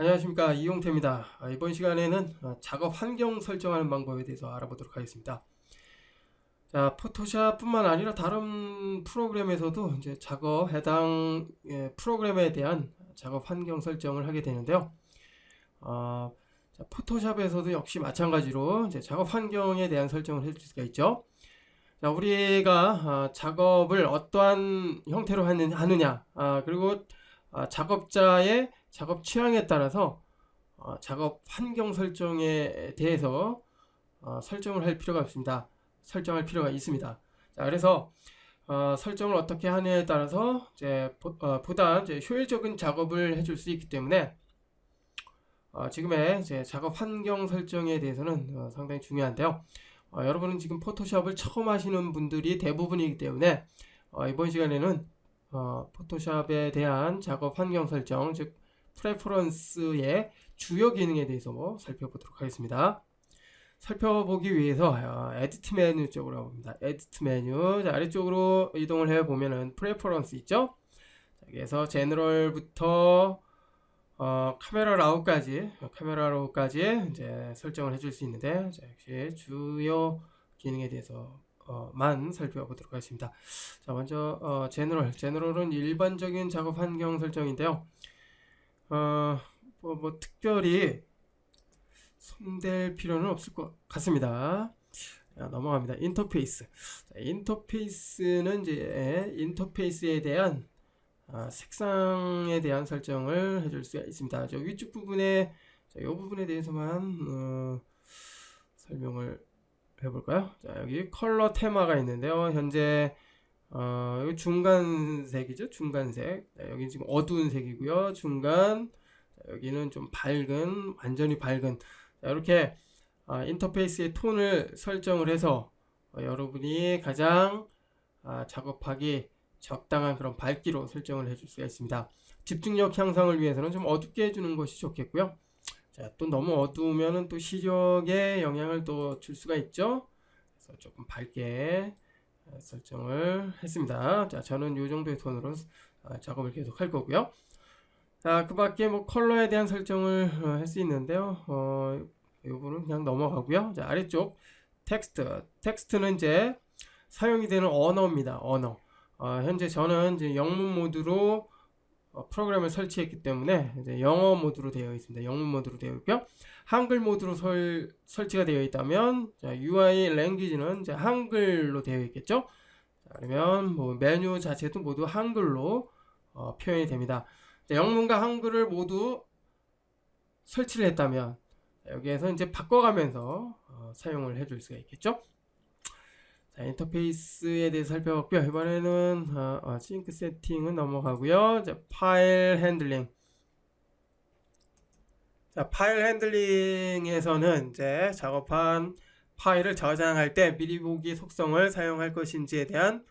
안녕하십니까, 이용태입니다. 이번 시간에는 작업 환경 설정하는 방법에 대해서 알아보도록 하겠습니다. 자, 포토샵뿐만 아니라 다른 프로그램에서도 이제 작업 해당 프로그램에 대한 작업 환경 설정을 하게 되는데요. 자, 포토샵에서도 역시 마찬가지로 이제 작업 환경에 대한 설정을 해줄 수가 있죠. 자, 우리가 작업을 어떠한 형태로 하느냐, 그리고 작업자의 작업 취향에 따라서 작업 환경 설정에 대해서 설정을 할 필요가 있습니다. 설정할 필요가 있습니다. 자, 그래서 설정을 어떻게 하느냐에 따라서 이제 보다 이제 효율적인 작업을 해줄 수 있기 때문에 지금의 이제 작업 환경 설정에 대해서는 상당히 중요한데요. 여러분은 지금 포토샵을 처음 하시는 분들이 대부분이기 때문에 이번 시간에는 포토샵에 대한 작업 환경 설정, 즉 프레퍼런스의 주요 기능에 대해서 살펴보도록 하겠습니다. 살펴보기 위해서 에디트 메뉴 쪽으로 가봅니다. 에디트 메뉴, 자, 아래쪽으로 이동을 해 보면은 프레퍼런스 있죠? 여기에서 제너럴부터 카메라 라우까지 이제 설정을 해줄 수 있는데, 자, 역시 주요 기능에 대해서 만 살펴보도록 하겠습니다. 자, 먼저 제너럴은 일반적인 작업 환경 설정인데요. 특별히 손댈 필요는 없을 것 같습니다. 자, 넘어갑니다. 인터페이스. 자, 인터페이스는 이제 인터페이스에 대한 색상에 대한 설정을 해줄 수가 있습니다. 저 위쪽 부분에 이 부분에 대해서만 설명을 해볼까요? 자, 여기 컬러 테마가 있는데요. 현재 여기 중간색이죠. 중간색. 자, 여기 지금 어두운 색이고요. 중간. 자, 여기는 좀 밝은, 완전히 밝은. 자, 이렇게 인터페이스의 톤을 설정을 해서 여러분이 가장 작업하기 적당한 그런 밝기로 설정을 해줄 수가 있습니다. 집중력 향상을 위해서는 좀 어둡게 해주는 것이 좋겠고요. 자, 또 너무 어두우면 또 시력에 영향을 또 줄 수가 있죠. 그래서 조금 밝게 설정을 했습니다. 자, 저는 이 정도의 톤으로 작업을 계속 할 거고요. 자, 그 밖에 컬러에 대한 설정을 할 수 있는데요. 이 부분은 그냥 넘어가고요. 자, 아래쪽 텍스트는 이제 사용이 되는 언어입니다. 언어. 현재 저는 이제 영문 모드로 프로그램을 설치했기 때문에 이제 영어 모드로 되어 있습니다. 영문 모드로 되어 있고요. 한글 모드로 설치가 되어 있다면, 자, UI 랭귀지는 이제 한글로 되어 있겠죠. 자, 그러면 메뉴 자체도 모두 한글로 표현이 됩니다. 자, 영문과 한글을 모두 설치를 했다면 여기에서 이제 바꿔가면서 사용을 해줄 수가 있겠죠. 자, 인터페이스에 대해서 살펴봤고요. 이번에는 싱크 세팅은 넘어가고요. 자, 파일 핸들링. 자, 파일 핸들링에서는 이제 작업한 파일을 저장할 때 미리 보기 속성을 사용할 것인지에 대한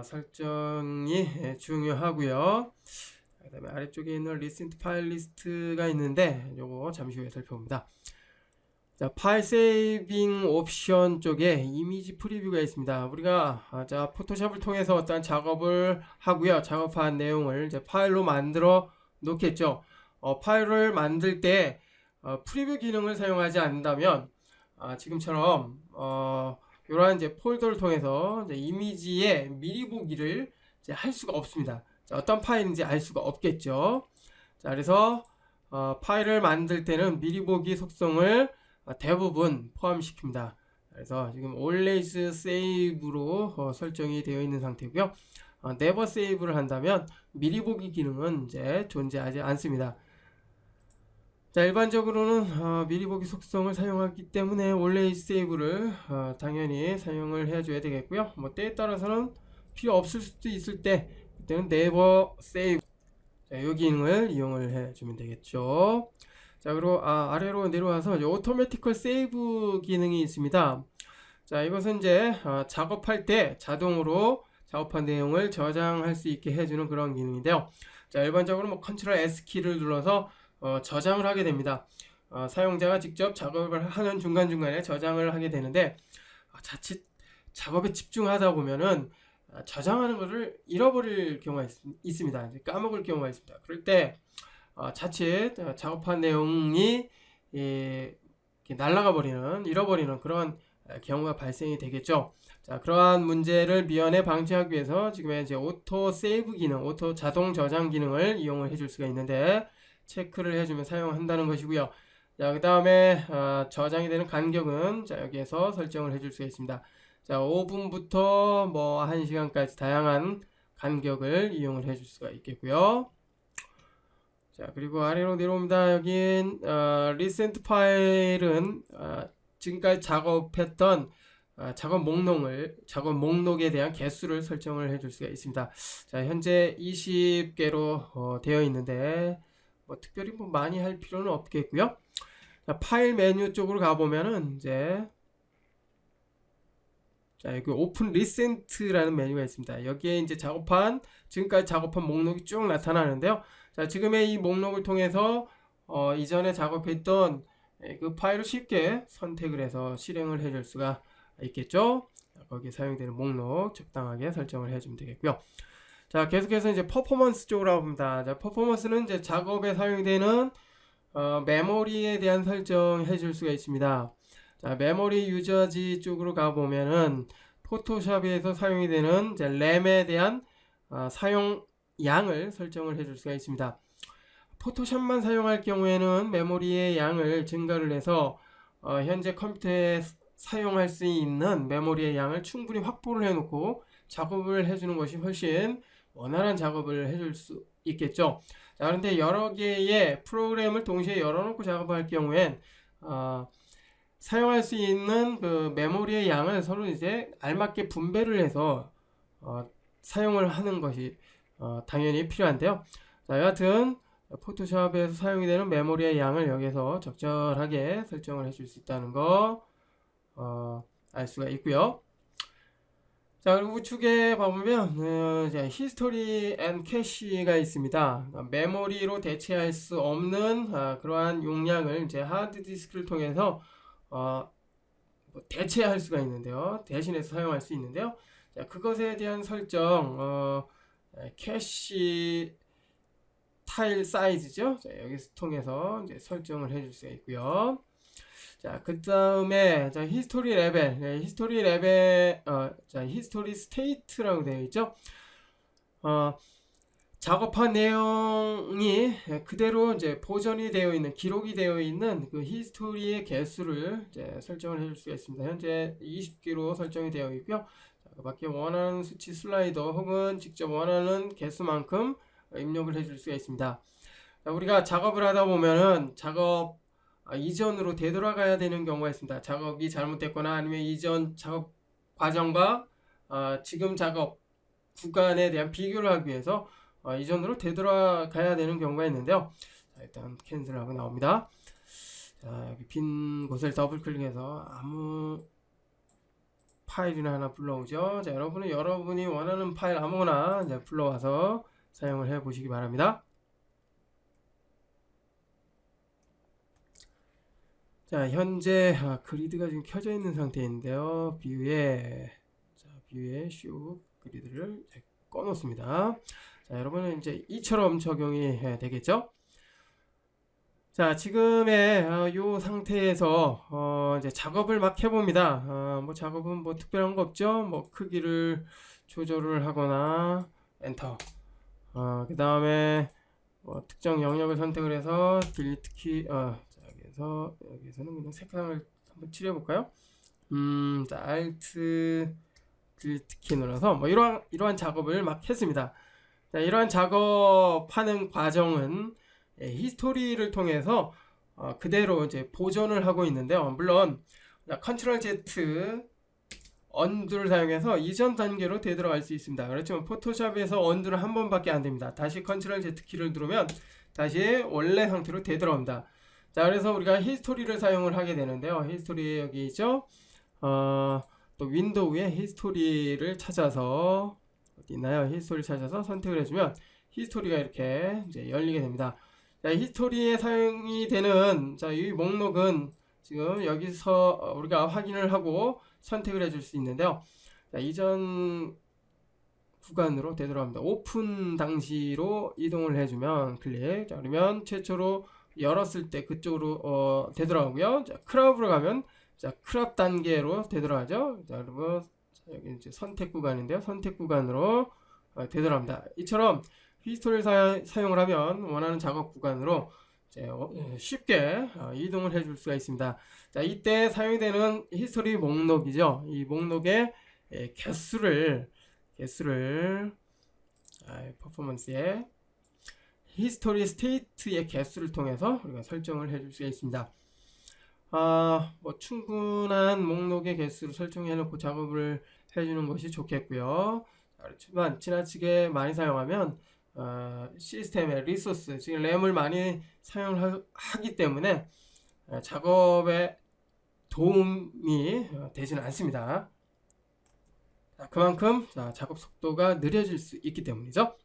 설정이 중요하고요. 그 다음에 아래쪽에 있는 리센트 파일 리스트가 있는데 요거 잠시 후에 살펴봅니다. 자, 파일 세이빙 옵션 쪽에 이미지 프리뷰가 있습니다. 우리가 자, 포토샵을 통해서 어떤 작업을 하고요. 작업한 내용을 이제 파일로 만들어 놓겠죠. 파일을 만들 때 프리뷰 기능을 사용하지 않는다면 지금처럼 이러한 이제 폴더를 통해서 이제 이미지의 미리 보기를 이제 할 수가 없습니다. 자, 어떤 파일인지 알 수가 없겠죠. 자, 그래서 파일을 만들 때는 미리 보기 속성을 대부분 포함시킵니다. 그래서 지금 always save로 설정이 되어 있는 상태고요. never save를 한다면 미리 보기 기능은 이제 존재하지 않습니다. 자, 일반적으로는 미리 보기 속성을 사용하기 때문에 always save를 당연히 사용을 해줘야 되겠고요. 때에 따라서는 필요 없을 수도 있을 때 그때는 never save, 자, 이 기능을 이용을 해주면 되겠죠. 자, 그리고 아래로 내려와서 오토매티컬 세이브 기능이 있습니다. 자, 이것은 이제 작업할 때 자동으로 작업한 내용을 저장할 수 있게 해주는 그런 기능인데요. 자, 일반적으로 컨트롤 S 키를 눌러서 저장을 하게 됩니다. 사용자가 직접 작업을 하는 중간중간에 저장을 하게 되는데 자칫 작업에 집중하다 보면은 저장하는 것을 잃어버릴 경우가 있습니다. 까먹을 경우가 있습니다. 그럴 때 자칫 작업한 내용이 날아가 버리는, 잃어버리는 그런 경우가 발생이 되겠죠. 자, 그러한 문제를 미연에 방지하기 위해서 지금의 이제 오토 세이브 기능, 오토 자동 저장 기능을 이용을 해줄 수가 있는데, 체크를 해주면 사용한다는 것이고요. 자, 그 다음에 저장이 되는 간격은 자, 여기에서 설정을 해줄 수가 있습니다. 자, 5분부터 뭐 1시간까지 다양한 간격을 이용을 해줄 수가 있겠고요. 자, 그리고 아래로 내려옵니다. 여긴 recent 파일은 지금까지 작업했던 작업 목록에 대한 개수를 설정을 해줄 수가 있습니다. 자, 현재 20개로 되어 있는데 뭐 특별히 뭐 많이 할 필요는 없겠고요. 자, 파일 메뉴 쪽으로 가보면은 이제 자, 여기 오픈 리센트라는 메뉴가 있습니다. 여기에 이제 지금까지 작업한 목록이 쭉 나타나는데요. 자, 지금의 이 목록을 통해서 이전에 작업했던 그 파일을 쉽게 선택을 해서 실행을 해줄 수가 있겠죠. 거기에 사용되는 목록 적당하게 설정을 해주면 되겠고요. 자, 계속해서 이제 퍼포먼스 쪽으로 가봅니다. 자, 퍼포먼스는 이제 작업에 사용되는 메모리에 대한 설정 해줄 수가 있습니다. 자, 메모리 유저지 쪽으로 가보면은 포토샵에서 사용이 되는 이제 램에 대한 사용 양을 설정을 해줄 수가 있습니다. 포토샵만 사용할 경우에는 메모리의 양을 증가를 해서 현재 컴퓨터에 사용할 수 있는 메모리의 양을 충분히 확보를 해놓고 작업을 해주는 것이 훨씬 원활한 작업을 해줄 수 있겠죠. 자, 그런데 여러 개의 프로그램을 동시에 열어놓고 작업할 경우엔 사용할 수 있는 그 메모리의 양을 서로 이제 알맞게 분배를 해서 사용을 하는 것이 당연히 필요한데요. 자, 여하튼 포토샵에서 사용이 되는 메모리의 양을 여기서 적절하게 설정을 해줄 수 있다는 거 알 수가 있고요. 자, 그리고 우측에 보면 히스토리 앤 캐시가 있습니다. 메모리로 대체할 수 없는 그러한 용량을 이제 하드디스크를 통해서 대체할 수가 있는데요. 대신해서 사용할 수 있는데요. 자, 그것에 대한 설정, 캐시 타일 사이즈죠. 자, 여기서 통해서 이제 설정을 해줄 수가 있고요. 자, 그 다음에 히스토리 레벨, 히스토리 스테이트라고 되어 있죠. 작업한 내용이 그대로 이제 보존이 되어 있는, 기록이 되어 있는 그 히스토리의 개수를 이제 설정을 해줄 수가 있습니다. 현재 20개로 설정이 되어 있고요. 자, 그 밖에 원하는 수치 슬라이더 혹은 직접 원하는 개수만큼 입력을 해줄 수가 있습니다. 자, 우리가 작업을 하다 보면은 작업 이전으로 되돌아가야 되는 경우가 있습니다. 작업이 잘못됐거나 아니면 이전 작업 과정과 지금 작업 구간에 대한 비교를 하기 위해서 이전으로 되돌아가야 되는 경우가 있는데요. 자, 일단 캔슬하고 나옵니다. 자, 여기 빈 곳을 더블 클릭해서 아무 파일이나 하나 불러오죠. 자, 여러분이 원하는 파일 아무거나 이제 불러와서 사용을 해 보시기 바랍니다. 자, 현재 그리드가 지금 켜져 있는 상태인데요. 뷰에 쇼 그리드를 꺼 놓습니다. 자, 여러분은 이제 이처럼 적용이 되겠죠. 자, 지금의 요 상태에서 이제 작업을 막 해봅니다. 뭐 작업은 뭐 특별한 거 없죠. 뭐 크기를 조절을 하거나 엔터. 그 다음에 뭐 특정 영역을 선택을 해서 딜리트 키. 여기서는 그냥 색상을 한번 칠해볼까요? 자, Alt 딜리트 키 눌러서 뭐 이러한 작업을 막 했습니다. 자, 이러한 작업하는 과정은 히스토리를 통해서 그대로 이제 보존을 하고 있는데요. 물론 컨트롤 Z 언두를 사용해서 이전 단계로 되돌아갈 수 있습니다. 그렇지만 포토샵에서 언두는 한 번밖에 안 됩니다. 다시 컨트롤 Z 키를 누르면 다시 원래 상태로 되돌아옵니다. 자, 그래서 우리가 히스토리를 사용을 하게 되는데요. 히스토리 여기 있죠. 또 윈도우에 히스토리를 찾아서 어디 있나요? 히스토리 찾아서 선택을 해주면 히스토리가 이렇게 이제 열리게 됩니다. 자, 히스토리에 사용이 되는 이 목록은 지금 여기서 우리가 확인을 하고 선택을 해줄 수 있는데요. 자, 이전 구간으로 되돌아갑니다. 오픈 당시로 이동을 해주면 클릭. 자, 그러면 최초로 열었을 때 그쪽으로 되돌아오고요. 자, 크롭으로 가면 자, 크롭 단계로 되돌아가죠. 자, 그리고 여기 이제 선택 구간인데요. 선택 구간으로 되돌아갑니다. 이처럼 히스토리를 사용을 하면 원하는 작업 구간으로 쉽게 이동을 해줄 수가 있습니다. 자, 이때 사용이 되는 히스토리 목록이죠. 이 목록의 개수를 퍼포먼스의 히스토리 스테이트의 개수를 통해서 우리가 설정을 해줄 수가 있습니다. 뭐 충분한 목록의 개수를 설정해 놓고 작업을 해주는 것이 좋겠고요. 그렇지만 지나치게 많이 사용하면 시스템의 리소스, 지금 램을 많이 사용하기 때문에 작업에 도움이 되지는 않습니다. 그만큼 작업 속도가 느려질 수 있기 때문이죠.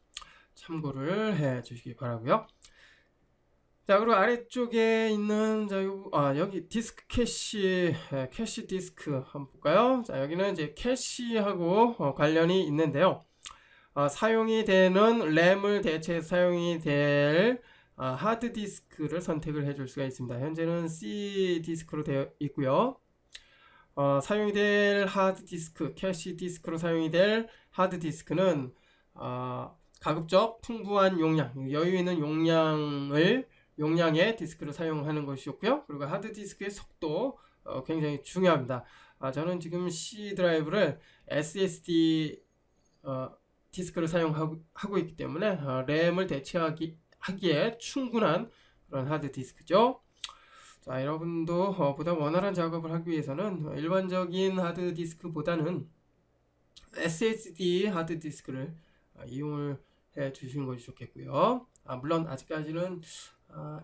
참고를 해 주시기 바라고요. 자, 그리고 아래쪽에 있는 여기 디스크 캐시 디스크 한번 볼까요? 자, 여기는 이제 캐시하고 관련이 있는데요. 사용이 되는 램을 대체해서 사용이 될 하드 디스크를 선택을 해줄 수가 있습니다. 현재는 C 디스크로 되어 있고요. 사용이 될 하드 디스크, 캐시 디스크로 사용이 될 하드 디스크는 가급적 풍부한 용량, 여유 있는 용량의 디스크를 사용하는 것이 좋고요. 그리고 하드 디스크의 속도 굉장히 중요합니다. 저는 지금 C 드라이브를 SSD 디스크를 사용하고 있기 때문에 램을 대체하기에 충분한 그런 하드 디스크죠. 자, 여러분도 보다 원활한 작업을 하기 위해서는 일반적인 하드 디스크보다는 SSD 하드 디스크를 이용을 해 주시는 것이 좋겠고요. 물론 아직까지는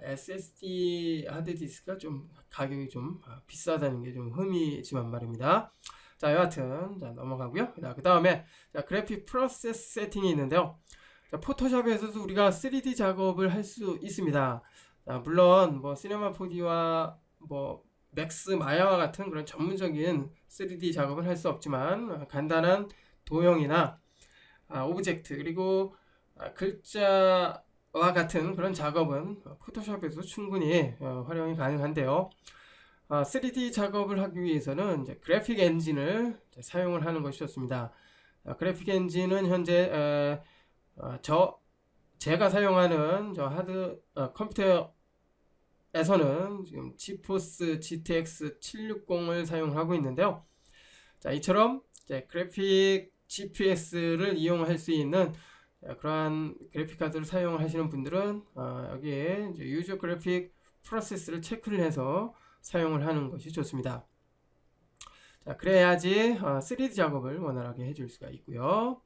SSD 하드 디스크가 좀 가격이 좀 비싸다는 게 좀 흠이지만 말입니다. 자, 여하튼 넘어가고요. 그 다음에 그래픽 프로세스 세팅이 있는데요. 자, 포토샵에서도 우리가 3D 작업을 할 수 있습니다. 물론 뭐 시네마 4D와 뭐 맥스 마야와 같은 그런 전문적인 3D 작업을 할 수 없지만 간단한 도형이나 오브젝트 그리고 글자와 같은 그런 작업은 포토샵에서 충분히 활용이 가능한데요. 3D 작업을 하기 위해서는 이제 그래픽 엔진을 사용을 하는 것이 좋습니다. 그래픽 엔진은 현재 제가 사용하는 하드 컴퓨터에서는 지금 지포스 GTX 760을 사용하고 있는데요. 자, 이처럼 그래픽 GPS를 이용할 수 있는 그러한 그래픽 카드를 사용하시는 분들은 여기에 유저 그래픽 프로세스를 체크를 해서 사용을 하는 것이 좋습니다. 자, 그래야지 3D 작업을 원활하게 해줄 수가 있고요.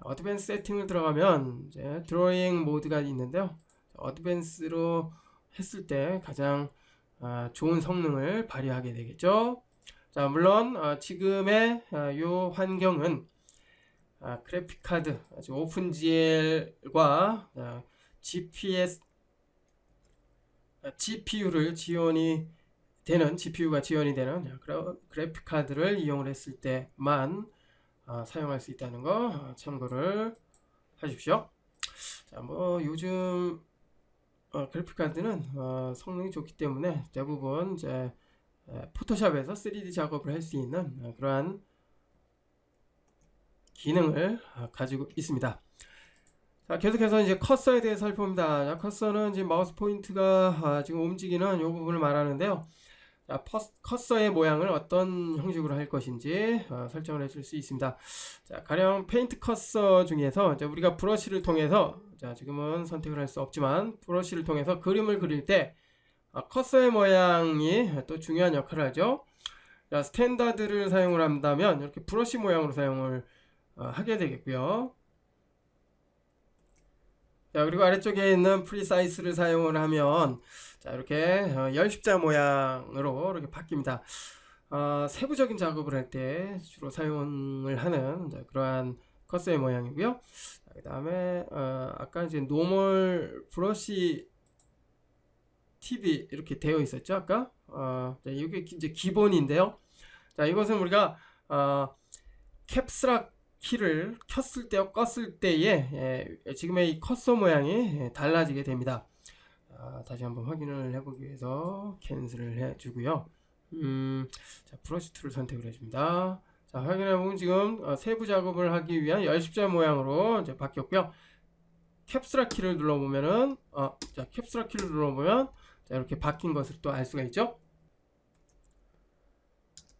어드밴스 세팅을 들어가면 이제 드로잉 모드가 있는데요. 어드밴스로 했을 때 가장 좋은 성능을 발휘하게 되겠죠. 자, 물론 지금의 요 환경은 그래픽 카드 오픈GL과 GPU를 GPU가 지원이 되는 그래픽 카드를 이용을 했을 때만 사용할 수 있다는 거 참고를 하십시오. 자, 뭐 요즘 그래픽 카드는 성능이 좋기 때문에 대부분 이제 포토샵에서 3D 작업을 할 수 있는 그러한 기능을 가지고 있습니다. 자, 계속해서 이제 커서에 대해서 살펴봅니다. 자, 커서는 이제 마우스 포인트가 지금 움직이는 이 부분을 말하는데요. 자, 커서의 모양을 어떤 형식으로 할 것인지 설정을 해줄 수 있습니다. 자, 가령 페인트 커서 중에서 이제 우리가 브러쉬를 통해서 지금은 선택을 할 수 없지만 브러쉬를 통해서 그림을 그릴 때 커서의 모양이 또 중요한 역할을 하죠. 자, 스탠다드를 사용을 한다면 이렇게 브러쉬 모양으로 사용을 하게 되겠고요. 자, 그리고 아래쪽에 있는 프리사이스를 사용을 하면 자, 이렇게 열십자 모양으로 이렇게 바뀝니다. 세부적인 작업을 할 때 주로 사용을 하는 그러한 커서의 모양이고요. 그 다음에 아까 이제 노멀 브러쉬 팁이 이렇게 되어 있었죠. 아까 이게 이제 기본인데요. 자, 이것은 우리가 캡스락 키를 켰을 때와 껐을 때의 지금의 이 커서 모양이 달라지게 됩니다. 다시 한번 확인을 해보기 위해서 캔슬을 해주고요. 자, 브러쉬 툴을 선택을 해줍니다. 자, 확인해보면 지금 세부 작업을 하기 위한 열십자 모양으로 이제 바뀌었고요. 캡슐 키를 눌러보면은 자, 캡슐 키를 눌러보면 자, 이렇게 바뀐 것을 또 알 수가 있죠.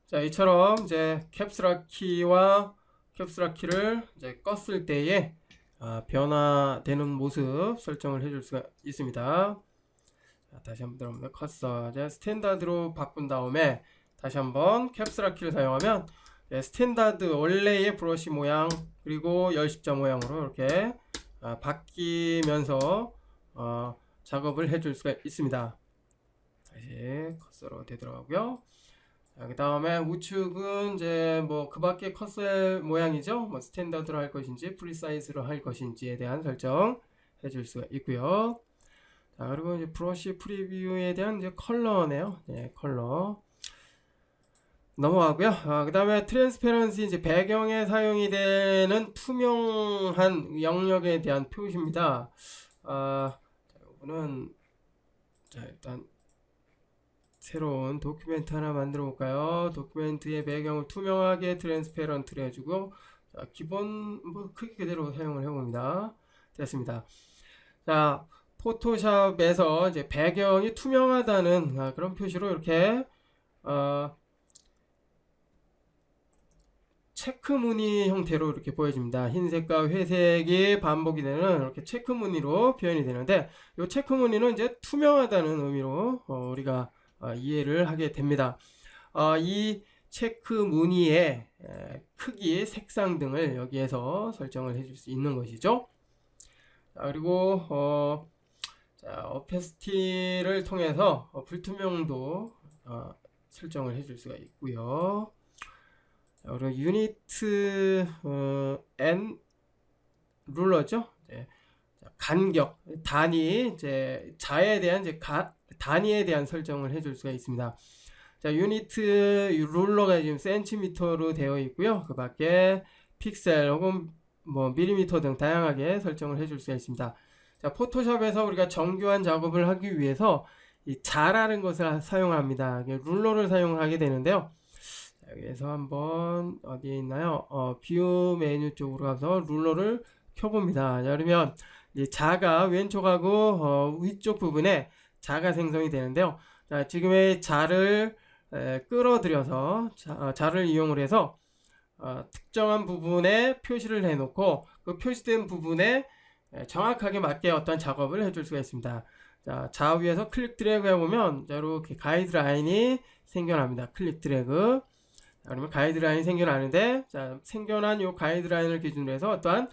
자, 이처럼 이제 캡슐 키와 캡슐 키를 이제 껐을 때에 변화되는 모습 설정을 해줄 수가 있습니다. 자, 다시 한번 들어보면 커서 이제 스탠다드로 바꾼 다음에 다시 한번 캡슐 키를 사용하면 스탠다드 원래의 브러쉬 모양 그리고 열십자 모양으로 이렇게 바뀌면서 작업을 해줄 수가 있습니다. 다시 커서로 되돌아가고요. 그 다음에 우측은 이제 뭐 그 밖에 커서의 모양이죠. 뭐 스탠다드로 할 것인지 프리사이즈로 할 것인지에 대한 설정 해줄 수가 있고요. 자, 그리고 이제 브러쉬 프리뷰에 대한 이제 컬러네요. 네, 컬러 넘어가고요. 그 다음에 트랜스페런시 이제 배경에 사용이 되는 투명한 영역에 대한 표시입니다. 자, 이거는 자, 일단 새로운 도큐멘트 하나 만들어 볼까요? 도큐멘트의 배경을 투명하게 트랜스페런트를 해주고 자, 기본 뭐 크기 그대로 사용을 해봅니다. 됐습니다. 자, 포토샵에서 이제 배경이 투명하다는 그런 표시로 이렇게 체크 무늬 형태로 이렇게 보여집니다. 흰색과 회색이 반복이 되는 이렇게 체크 무늬로 표현이 되는데 이 체크 무늬는 이제 투명하다는 의미로 우리가 이해를 하게 됩니다. 이 체크 무늬의 크기, 색상 등을 여기에서 설정을 해줄 수 있는 것이죠. 그리고 오페시티를 통해서 불투명도 설정을 해줄 수가 있고요. 그리고 유니트 N 룰러죠. 네. 간격, 단위, 이제 자에 대한 이제 단위에 대한 설정을 해줄 수가 있습니다. 자, 유니트 룰러가 지금 센티미터로 되어 있고요. 그 밖에 픽셀 혹은 뭐 밀리미터 등 다양하게 설정을 해줄 수가 있습니다. 자, 포토샵에서 우리가 정교한 작업을 하기 위해서 이 자라는 것을 사용합니다. 룰러를 사용하게 되는데요. 자, 여기에서 한번 어디에 있나요? 뷰 메뉴 쪽으로 가서 룰러를 켜봅니다. 자, 그러면 이 자가 왼쪽하고 위쪽 부분에 자가 생성이 되는데요. 자, 지금의 자를 끌어들여서 자를 이용을 해서 특정한 부분에 표시를 해놓고 그 표시된 부분에 정확하게 맞게 어떤 작업을 해줄 수가 있습니다. 자, 좌우에서 클릭 드래그 해보면 이렇게 가이드라인이 생겨납니다. 클릭 드래그. 자, 그러면 가이드라인이 생겨나는데 자, 생겨난 이 가이드라인을 기준으로 해서 어떠한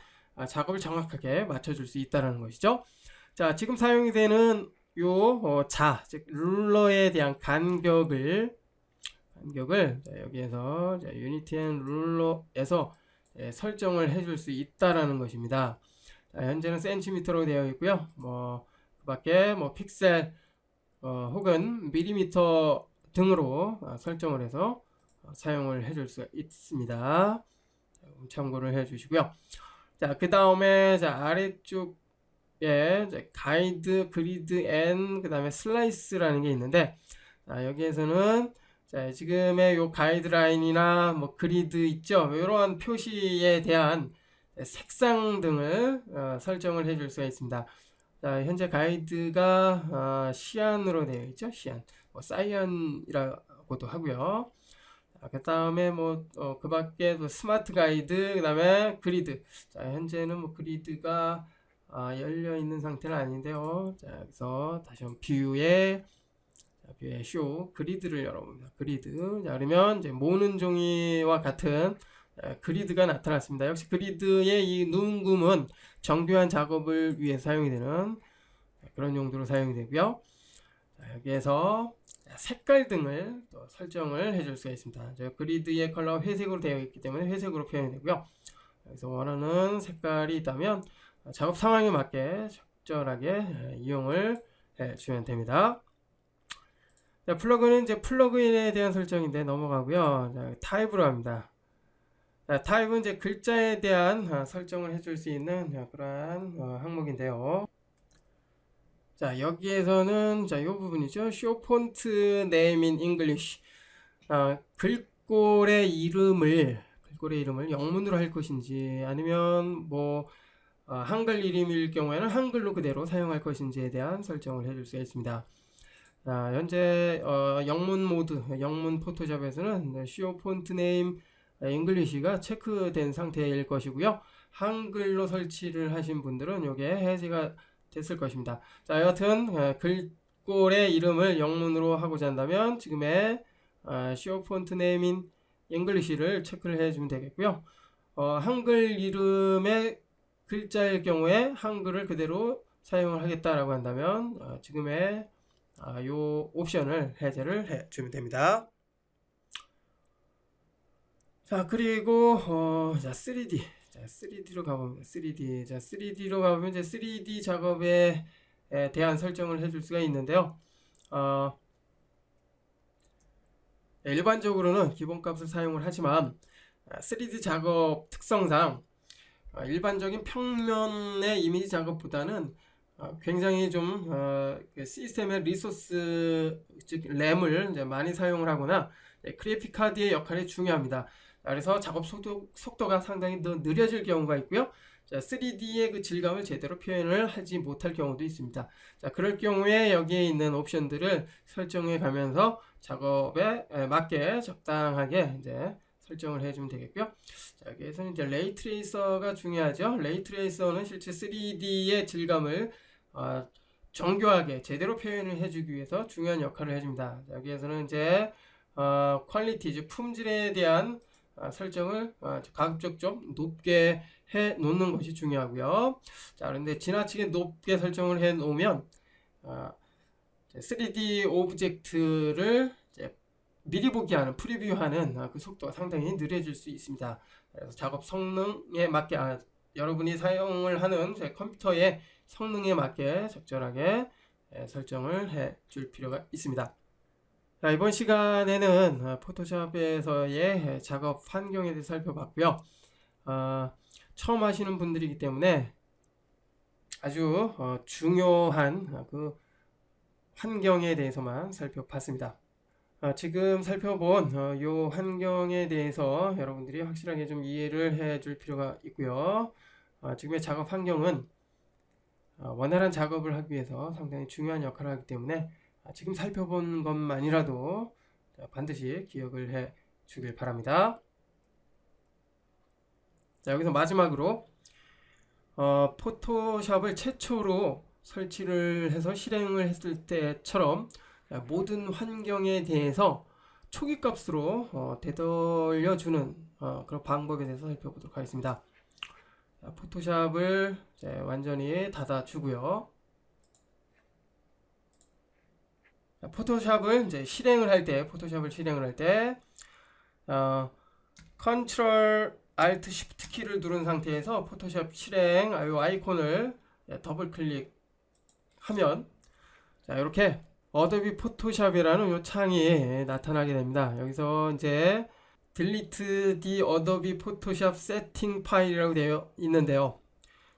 작업을 정확하게 맞춰줄 수 있다는 것이죠. 자, 지금 사용이 되는 요 즉 룰러에 대한 간격을 자, 여기에서 유니티 앤 룰러에서 설정을 해줄 수 있다라는 것입니다. 자, 현재는 센티미터로 되어 있고요. 뭐 그 밖에 뭐 픽셀 혹은 밀리미터 등으로 설정을 해서 사용을 해줄 수 있습니다. 참고를 해주시고요. 자, 그 다음에 아래쪽에 가이드, 그리드, 앤 그 다음에 슬라이스라는 게 있는데 여기에서는 자, 지금의 요 가이드라인이나 뭐 그리드 있죠. 이러한 표시에 대한 색상 등을 설정을 해줄 수가 있습니다. 자, 현재 가이드가 시안으로 되어 있죠. 시안, 뭐 사이언이라고도 하고요. 그 다음에 뭐 그 밖에 스마트 가이드, 그 다음에 그리드. 자, 현재는 뭐 그리드가 열려 있는 상태는 아닌데요. 자, 여기서 다시 한번 뷰에 쇼 그리드를 열어봅니다. 그리드. 자, 그러면 이제 모는 종이와 같은 그리드가 나타났습니다. 역시 그리드의 이 눈금은 정교한 작업을 위해 사용이 되는 그런 용도로 사용이 되고요. 자, 여기에서 색깔 등을 또 설정을 해줄 수가 있습니다. 저 그리드의 컬러가 회색으로 되어 있기 때문에 회색으로 표현이 되고요. 여기서 원하는 색깔이 있다면 작업 상황에 맞게 적절하게 이용을 해주면 됩니다. 자, 플러그인은 이제 플러그인에 대한 설정인데 넘어가고요. 자, 타입으로 합니다. 타입은 이제 글자에 대한 설정을 해줄 수 있는 그러한 항목인데요. 자, 여기에서는 이 부분이죠. Show font name in English. 글꼴의 이름을 영문으로 할 것인지 아니면 뭐 한글 이름일 경우에는 한글로 그대로 사용할 것인지에 대한 설정을 해줄 수가 있습니다. 현재 영문 모드, 영문 포토샵에서는 Show font name English가 체크된 상태일 것이고요. 한글로 설치를 하신 분들은 이게 해제가 됐을 것입니다. 자, 여하튼 글꼴의 이름을 영문으로 하고자 한다면 지금의 Show font name in English를 체크를 해주면 되겠고요. 한글 이름의 글자일 경우에 한글을 그대로 사용을 하겠다라고 한다면 지금의 요 옵션을 해제를 해주면 됩니다. 자, 그리고 자, 3D. 자, 3D로 가보면 3D. 자, 3D로 가보면 이제 3D 작업에 대한 설정을 해줄 수가 있는데요. 일반적으로는 기본값을 사용을 하지만 3D 작업 특성상 일반적인 평면의 이미지 작업보다는 굉장히 좀 시스템의 리소스 즉 램을 이제 많이 사용을 하거나 그래픽 카드의 역할이 중요합니다. 그래서 작업 속도가 상당히 더 느려질 경우가 있고요. 자, 3D의 그 질감을 제대로 표현을 하지 못할 경우도 있습니다. 자, 그럴 경우에 여기에 있는 옵션들을 설정해 가면서 작업에 맞게 적당하게 이제 설정을 해주면 되겠고요. 자, 여기에서는 이제 레이 트레이서가 중요하죠. 레이 트레이서는 실제 3D의 질감을 정교하게 제대로 표현을 해주기 위해서 중요한 역할을 해줍니다. 자, 여기에서는 이제 퀄리티, 즉 품질에 대한 설정을 가급적 좀 높게 해 놓는 것이 중요하고요. 자, 그런데 지나치게 높게 설정을 해 놓으면 3D 오브젝트를 미리 보기 하는 프리뷰하는 그 속도가 상당히 느려질 수 있습니다. 그래서 작업 성능에 맞게 여러분이 사용을 하는 컴퓨터의 성능에 맞게 적절하게 설정을 해 줄 필요가 있습니다. 자, 이번 시간에는 포토샵에서의 작업 환경에 대해 살펴봤고요. 처음 하시는 분들이기 때문에 아주 중요한 그 환경에 대해서만 살펴봤습니다. 지금 살펴본 이 환경에 대해서 여러분들이 확실하게 좀 이해를 해 줄 필요가 있고요. 지금의 작업 환경은 원활한 작업을 하기 위해서 상당히 중요한 역할을 하기 때문에 지금 살펴본 것만이라도 반드시 기억을 해 주길 바랍니다. 자, 여기서 마지막으로 포토샵을 최초로 설치를 해서 실행을 했을 때처럼 모든 환경에 대해서 초기 값으로 되돌려주는 그런 방법에 대해서 살펴보도록 하겠습니다. 자, 포토샵을 이제 완전히 닫아주고요. 자, 포토샵을 이제 실행을 할 때, 컨트롤 Alt Shift 키를 누른 상태에서 포토샵 실행 이 아이콘을 더블 클릭하면 자, 이렇게 어도비 포토샵이라는 이 창이 나타나게 됩니다. 여기서 이제 Delete the Adobe Photoshop Setting 파일이라고 되어 있는데요.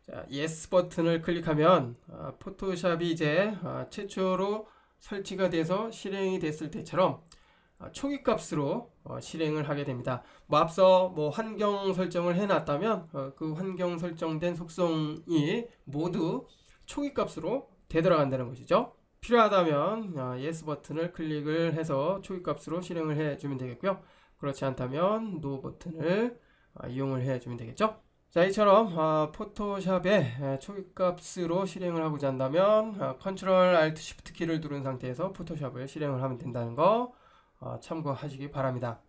자, Yes 버튼을 클릭하면 포토샵이 이제 최초로 설치가 돼서 실행이 됐을 때처럼 초기 값으로 실행을 하게 됩니다. 뭐 앞서 뭐 환경 설정을 해놨다면 그 환경 설정된 속성이 모두 초기 값으로 되돌아간다는 것이죠. 필요하다면 Yes 버튼을 클릭을 해서 초기 값으로 실행을 해주면 되겠고요. 그렇지 않다면 No 버튼을 이용을 해주면 되겠죠. 자, 이처럼 포토샵에 초기 값으로 실행을 하고자 한다면 컨트롤 Alt Shift 키를 누른 상태에서 포토샵을 실행을 하면 된다는 거 참고하시기 바랍니다.